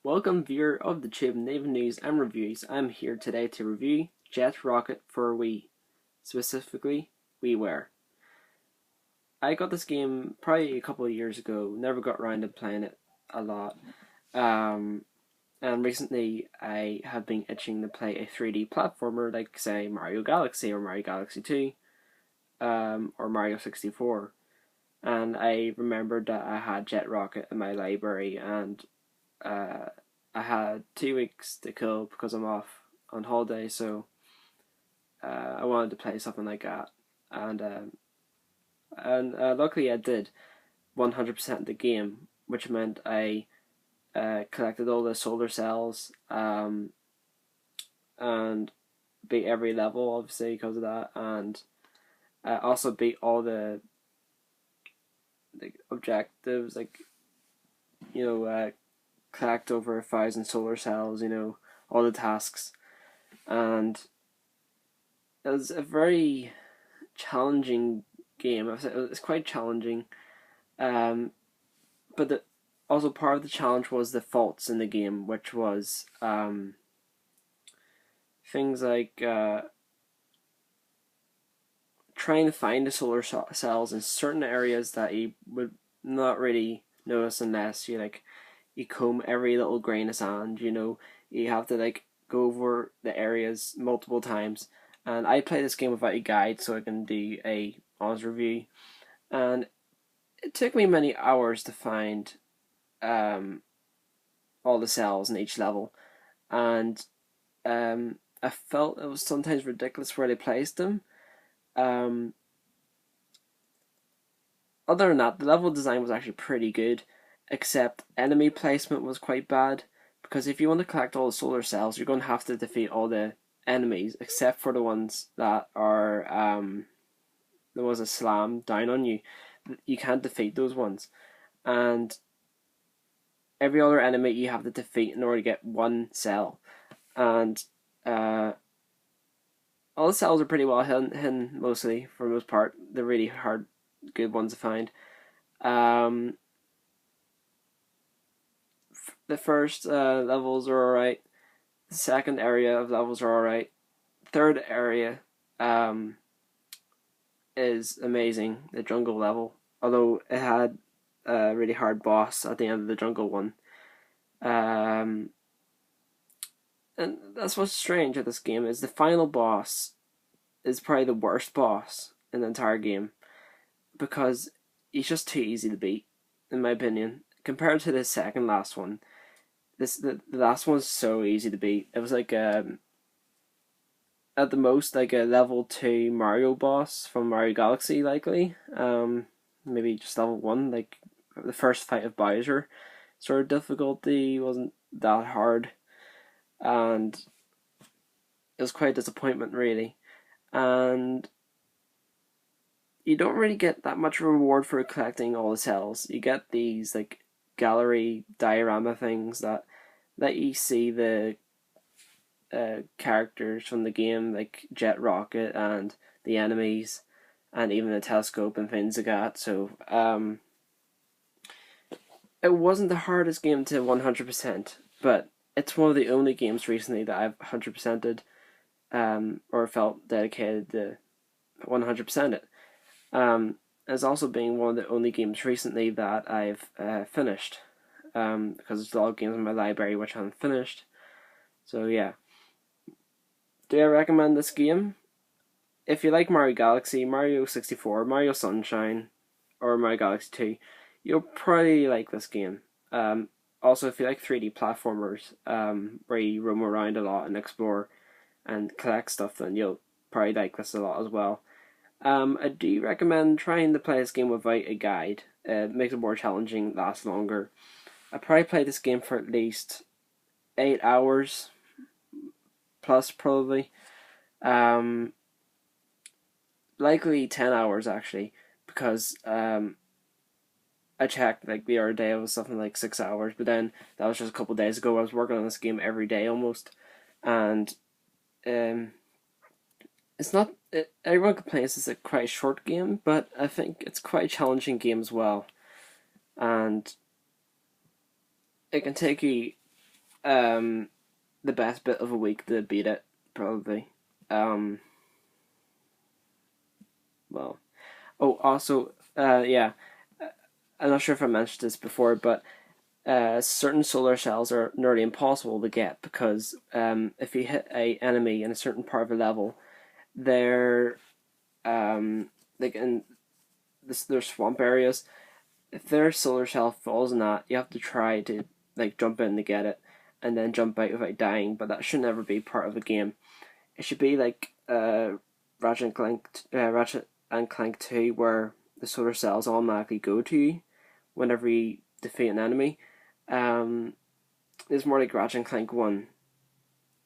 Welcome, viewer of the Tube Naval News and Reviews. I'm here today to review Jett Rocket for Wii, specifically Wiiware. I got this game probably a couple of years ago, never got around to playing it a lot. And recently I have been itching to play a 3D platformer like, say, Mario Galaxy or Mario Galaxy 2 or Mario 64. And I remembered that I had Jett Rocket in my library, and I had 2 weeks to kill because I'm off on holiday, so I wanted to play something like that, and luckily I did 100% the game, which meant I collected all the solar cells, and beat every level obviously because of that, and also beat all the objectives, like, collect over 1,000 solar cells, all the tasks. And it was a very challenging game. It's quite challenging, but also part of the challenge was the faults in the game, which was things like trying to find the solar cells in certain areas that you would not really notice unless you comb every little grain of sand. You have to go over the areas multiple times. And I play this game without a guide so I can do a honest review. And it took me many hours to find all the cells in each level, and I felt it was sometimes ridiculous where they placed them. Um, Other than that, the level design was actually pretty good, except enemy placement was quite bad, because if you want to collect all the solar cells, you're going to have to defeat all the enemies except for the ones that are there was a slam down on you. You can't defeat those ones, and every other enemy you have to defeat in order to get one cell. And all the cells are pretty well hidden mostly, for the most part. They're really hard, good ones to find. The first levels are alright. The second area of levels are alright. Third area is amazing, the jungle level. Although it had a really hard boss at the end of the jungle one. And that's what's strange with this game, is the final boss is probably the worst boss in the entire game, because he's just too easy to beat, in my opinion. Compared to the second last one, the last one's so easy to beat. It was like at the most like a level 2 Mario boss from Mario Galaxy, likely. Maybe just level 1, like the first fight of Bowser. Sort of difficulty wasn't that hard, and it was quite a disappointment, really. And you don't really get that much reward for collecting all the cells. You get these like gallery diorama things that let you see the characters from the game, like Jett Rocket and the enemies, and even the telescope and things like that. So it wasn't the hardest game to 100%, but it's one of the only games recently that I've 100%ed, or felt dedicated to 100% it. It's also been one of the only games recently that I've finished, because there's a lot of games in my library which I haven't finished. So yeah. Do I recommend this game? If you like Mario Galaxy, Mario 64, Mario Sunshine, or Mario Galaxy 2, you'll probably like this game. Also, if you like 3D platformers, where you roam around a lot and explore and collect stuff, then you'll probably like this a lot as well. I do recommend trying to play this game without a guide. It makes it more challenging, lasts longer. I probably played this game for at least 8 hours plus, probably. Likely 10 hours actually, because I checked like the other day, it was something like 6 hours, but then that was just a couple of days ago. I was working on this game every day almost, and it's not. Everyone complains it's quite a short game, but I think it's quite a challenging game as well, and it can take you the best bit of a week to beat it, probably. Well, oh, also, yeah, I'm not sure if I mentioned this before, but certain solar cells are nearly impossible to get because if you hit a enemy in a certain part of a level, they're like in their swamp areas. If their solar cell falls in that, you have to try to like jump in to get it, and then jump out without dying. But that should never be part of the game. It should be like Ratchet and Clank 2, where the solar cells automatically go to you whenever you defeat an enemy. It's more like Ratchet and Clank 1.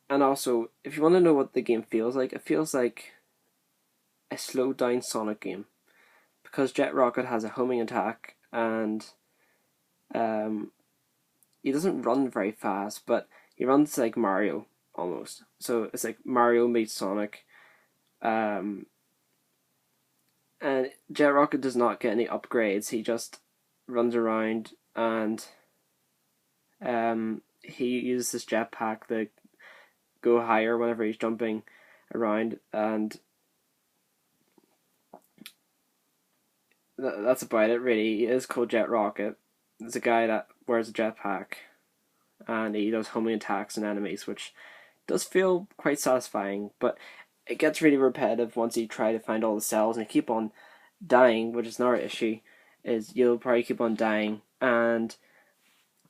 And also, if you want to know what the game feels like, it feels like a slowed down Sonic game. Because Jet Rocket has a homing attack, and he doesn't run very fast, but he runs like Mario almost. So it's like Mario meets Sonic. And Jet Rocket does not get any upgrades. He just runs around, and he uses his jetpack to go higher whenever he's jumping around, and that's about it really. He is called Jet Rocket. It's a guy that wears a jetpack, and he does homing attacks on enemies, which does feel quite satisfying, but it gets really repetitive once you try to find all the cells and keep on dying, which is another issue, is you'll probably keep on dying, and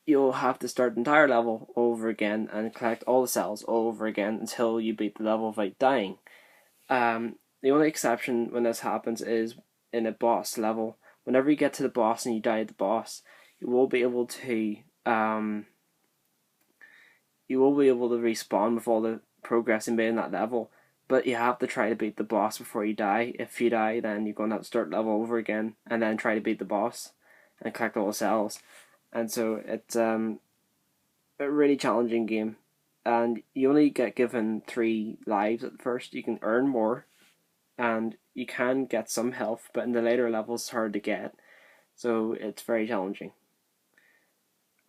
you'll have to start the entire level over again and collect all the cells all over again until you beat the level without dying. The only exception when this happens is in a boss level. Whenever you get to the boss and you die at the boss, you will be able to respawn with all the progress you made in that level. But you have to try to beat the boss before you die. If you die, then you're going to have to start level over again and then try to beat the boss and collect all the cells. And so it's a really challenging game. And you only get given 3 lives at first. You can earn more, and you can get some health, but in the later levels it's hard to get. So it's very challenging.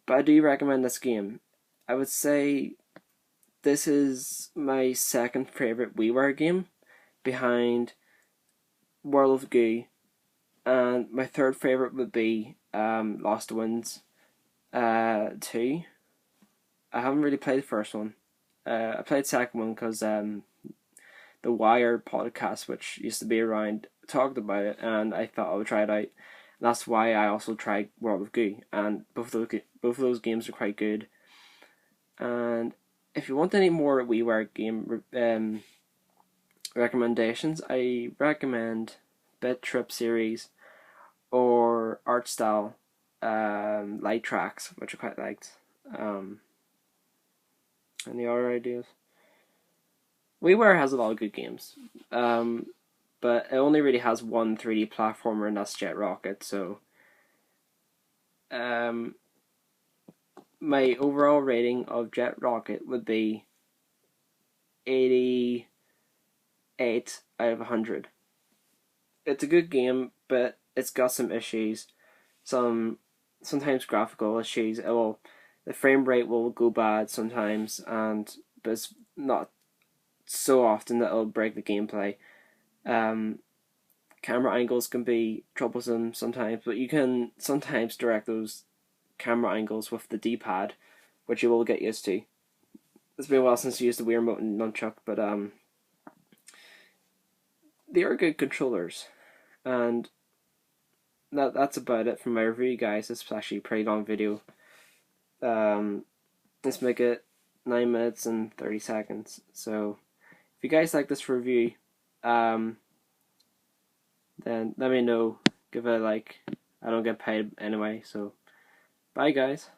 But I do recommend this game. I would say this is my second favourite Wiiware game, behind World of Goo, and my third favourite would be Lost Winds 2. I haven't really played the first one. I played the second one because the Wire podcast, which used to be around, talked about it, and I thought I would try it out. That's why I also tried World of Goo, and both of those games are quite good. And if you want any more WiiWare game recommendations, I recommend Bit Trip series or Art Style Light Tracks, which I quite liked. Any other ideas? WiiWare has a lot of good games, but it only really has one 3D platformer, and that's Jet Rocket. So, my overall rating of Jet Rocket would be 88 out of 100. It's a good game, but it's got some issues. Sometimes graphical issues. The frame rate will go bad sometimes, but it's not so often that it'll break the gameplay. Camera angles can be troublesome sometimes, but you can sometimes direct those camera angles with the D-pad, which you will get used to. It's been a while since you used the Wii Remote and Nunchuck, but they are good controllers. And that's about it for my review, guys. This is actually a pretty long video. Let's make it 9 minutes and 30 seconds. So, if you guys like this review, then let me know. Give it a like. I don't get paid anyway, so bye, guys.